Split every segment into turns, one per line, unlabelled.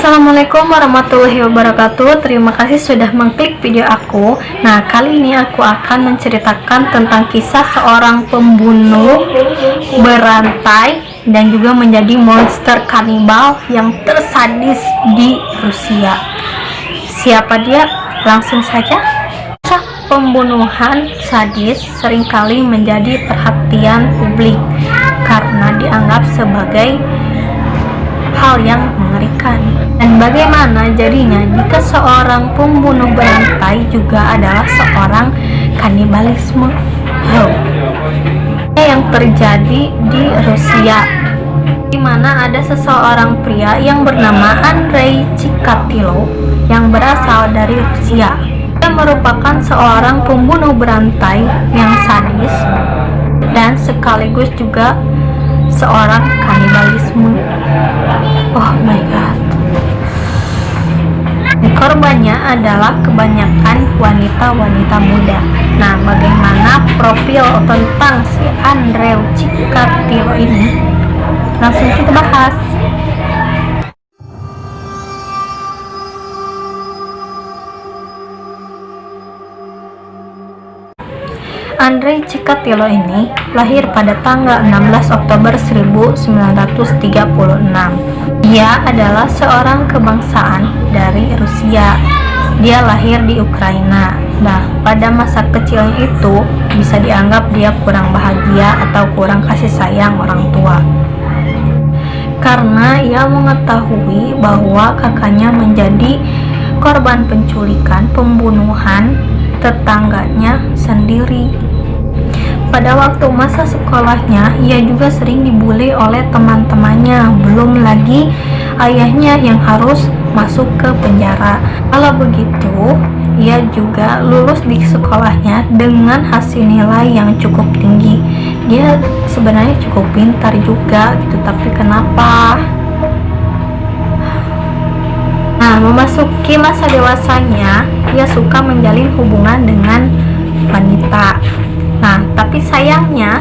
Assalamualaikum warahmatullahi wabarakatuh. Terima kasih sudah mengklik video aku. Nah, kali ini aku akan menceritakan tentang kisah seorang pembunuh berantai dan juga menjadi monster kanibal yang tersadis di Rusia. Siapa dia? Langsung saja. Kisah pembunuhan sadis seringkali menjadi perhatian publik karena dianggap sebagai hal yang mengerikan. Dan bagaimana jadinya jika seorang pembunuh berantai juga adalah seorang kanibalisme? Yang terjadi di Rusia, di mana ada seseorang pria yang bernama Andrei Chikatilo yang berasal dari Rusia. Dia merupakan seorang pembunuh berantai yang sadis dan sekaligus juga seorang kanibalisme. Oh my god. Korbannya adalah kebanyakan wanita-wanita muda. Nah, bagaimana profil tentang si Andrei Chikatilo ini? Langsung kita bahas. Andrei Chikatilo ini lahir pada tanggal 16 Oktober 1936. Dia adalah seorang kebangsaan dari Rusia. Dia lahir di Ukraina. Nah, pada masa kecilnya itu bisa dianggap dia kurang bahagia atau kurang kasih sayang orang tua. Karena ia mengetahui bahwa kakaknya menjadi korban penculikan, pembunuhan tetangganya sendiri. Pada waktu masa sekolahnya, ia juga sering dibully oleh teman-temannya, belum lagi ayahnya yang harus masuk ke penjara. Kalau begitu, ia juga lulus di sekolahnya dengan hasil nilai yang cukup tinggi. Dia sebenarnya cukup pintar juga gitu, tapi kenapa? Nah, memasuki masa dewasanya, ia suka menjalin hubungan dengan wanita. Nah, tapi sayangnya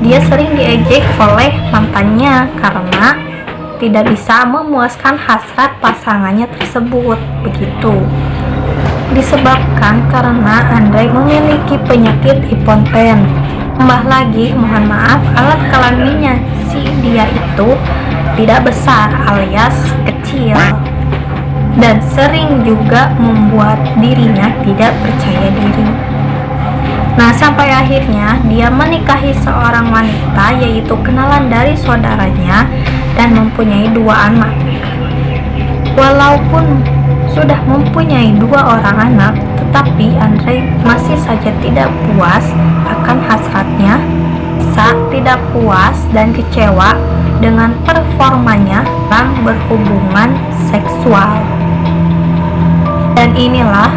dia sering diejek oleh mantannya karena tidak bisa memuaskan hasrat pasangannya tersebut. Begitu. Disebabkan karena Andrei memiliki penyakit impoten. Tambah lagi, mohon maaf, alat kelaminnya si dia itu tidak besar alias kecil. Dan sering juga membuat dirinya tidak percaya diri. Nah, sampai akhirnya dia menikahi seorang wanita, yaitu kenalan dari saudaranya, dan mempunyai 2 anak. Walaupun sudah mempunyai 2 orang anak, tetapi Andrei masih saja tidak puas akan hasratnya, tidak puas dan kecewa dengan performanya dalam berhubungan seksual. Dan inilah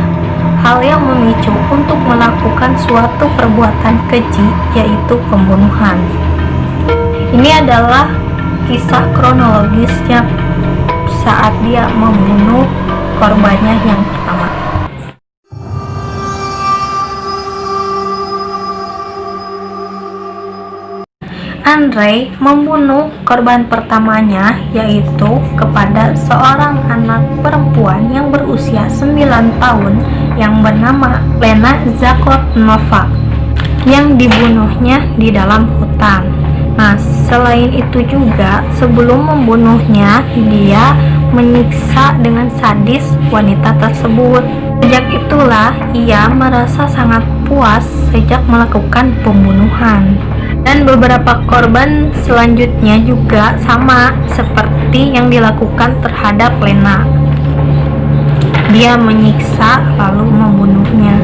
hal yang memicu untuk melakukan suatu perbuatan keji, yaitu pembunuhan. Ini adalah kisah kronologisnya saat dia membunuh korbannya yang pertama. Andrei membunuh korban pertamanya, yaitu kepada seorang anak perempuan yang berusia 9 tahun yang bernama Lena Zakotnova yang dibunuhnya di dalam hutan. Nah, selain itu juga sebelum membunuhnya, dia menyiksa dengan sadis wanita tersebut. Sejak itulah ia merasa sangat puas sejak melakukan pembunuhan. Dan beberapa korban selanjutnya juga sama seperti yang dilakukan terhadap Lena. Dia menyiksa lalu membunuhnya.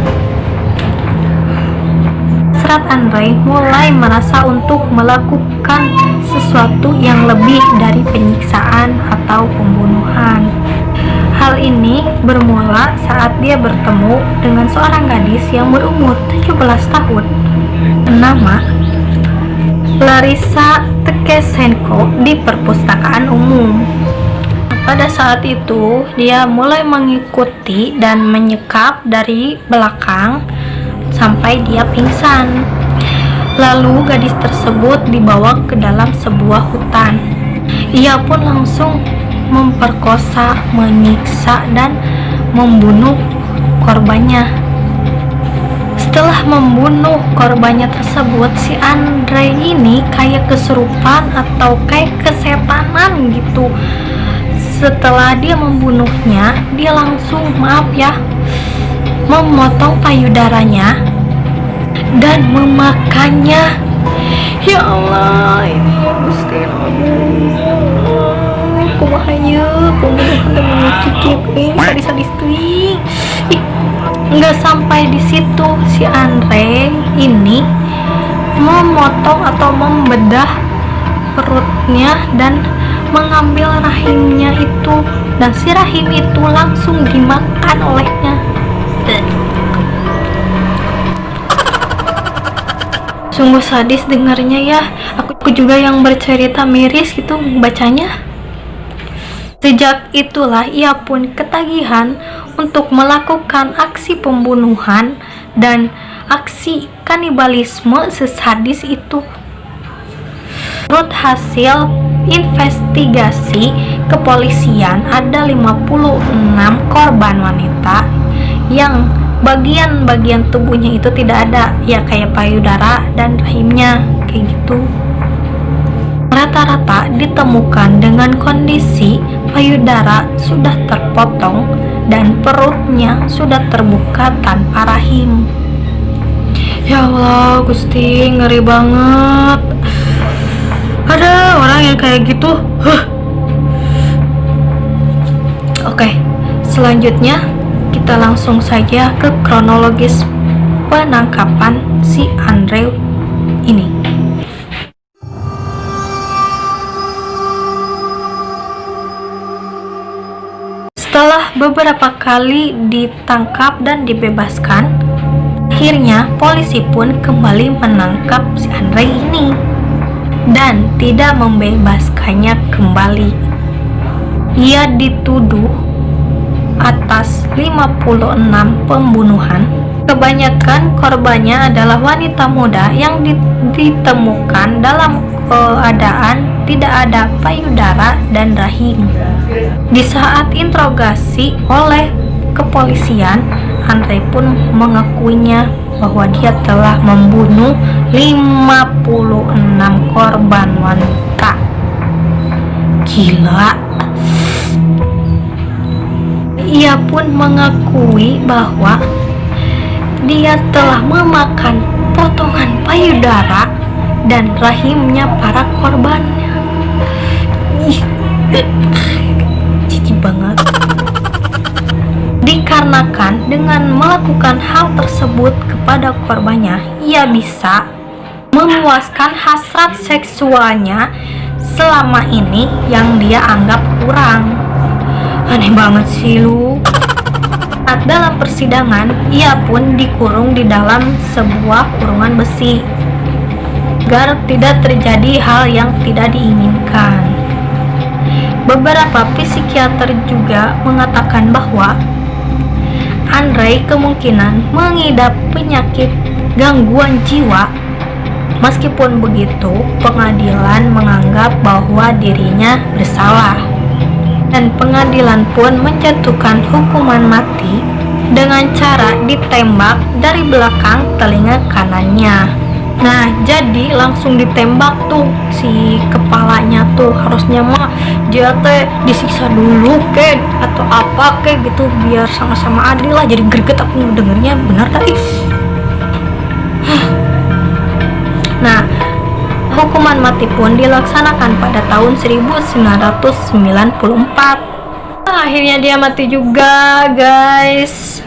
Hasrat Andrei mulai merasa untuk melakukan sesuatu yang lebih dari penyiksaan atau pembunuhan. Hal ini bermula saat dia bertemu dengan seorang gadis yang berumur 17 tahun bernama Larisa Tekesenko di perpustakaan umum. Pada saat itu, dia mulai mengikuti dan menyekap dari belakang sampai dia pingsan. Lalu gadis tersebut dibawa ke dalam sebuah hutan. Ia pun langsung memperkosa, menyiksa, dan membunuh korbannya. Setelah membunuh korbannya tersebut, si Andre ini kayak kesurupan atau kayak kesetanan gitu. Setelah dia membunuhnya, dia langsung memotong payudaranya dan memakannya. Ya Allah, ini Gusti kumahanya pembunuhan dan menyakiti sadis-sadis tuh. Nggak sampai di situ, si Andre ini memotong atau membedah perutnya dan mengambil rahimnya itu, dan si rahim itu langsung dimakan olehnya. Sungguh sadis dengarnya ya. Aku juga yang bercerita miris gitu bacanya. Sejak itulah ia pun ketagihan untuk melakukan aksi pembunuhan dan aksi kanibalisme sesadis itu. Menurut hasil investigasi kepolisian, ada 56 korban wanita yang bagian-bagian tubuhnya itu tidak ada, ya kayak payudara dan rahimnya kayak gitu. Rata-rata ditemukan dengan kondisi payudara sudah terpotong dan perutnya sudah terbuka tanpa rahim. Ya Allah, Gusti, ngeri banget. Ada orang yang kayak gitu. Oke, selanjutnya kita langsung saja ke kronologis penangkapan si Andre ini. Setelah beberapa kali ditangkap dan dibebaskan, akhirnya polisi pun kembali menangkap si Andre ini dan tidak membebaskannya kembali. Ia dituduh atas 56 pembunuhan. Kebanyakan korbannya adalah wanita muda yang ditemukan dalam keadaan tidak ada payudara dan rahim. Di saat interogasi oleh kepolisian, Andre pun mengakuinya bahwa dia telah membunuh 56 korban wanita. Gila. Ia pun mengakui bahwa dia telah memakan potongan payudara dan rahimnya para korbannya. Jijik banget. Dikarenakan dengan melakukan hal tersebut kepada korbannya, ia bisa memuaskan hasrat seksualnya selama ini yang dia anggap kurang. Aneh banget sih lu. Saat dalam persidangan, ia pun dikurung di dalam sebuah kurungan besi agar tidak terjadi hal yang tidak diinginkan. Beberapa psikiater juga mengatakan bahwa Andre kemungkinan mengidap penyakit gangguan jiwa. Meskipun begitu, pengadilan menganggap bahwa dirinya bersalah, dan pengadilan pun menjatuhkan hukuman mati dengan cara ditembak dari belakang telinga kanannya. Nah, jadi langsung ditembak tuh si kepalanya tuh. Harusnya mah dia teh disiksa dulu ke atau apa ke gitu biar sama-sama adil lah. Jadi greget aku dengernya, benar tadi. Nah, hukuman mati pun dilaksanakan pada tahun 1994. Akhirnya dia mati juga, guys.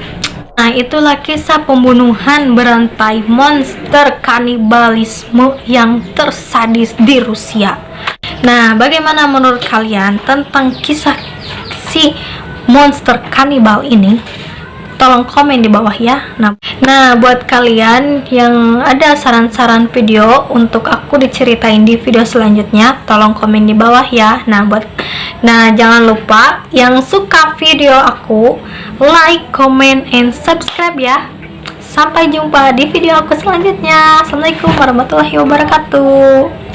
Nah, itulah kisah pembunuhan berantai monster kanibalisme yang tersadis di Rusia. Nah, bagaimana menurut kalian tentang kisah si monster kanibal ini? Tolong komen di bawah ya. Nah, buat kalian yang ada saran-saran video untuk aku diceritain di video selanjutnya, tolong komen di bawah ya. Nah, jangan lupa yang suka video aku, like, comment, and subscribe ya. Sampai jumpa di video aku selanjutnya. Assalamualaikum warahmatullahi wabarakatuh.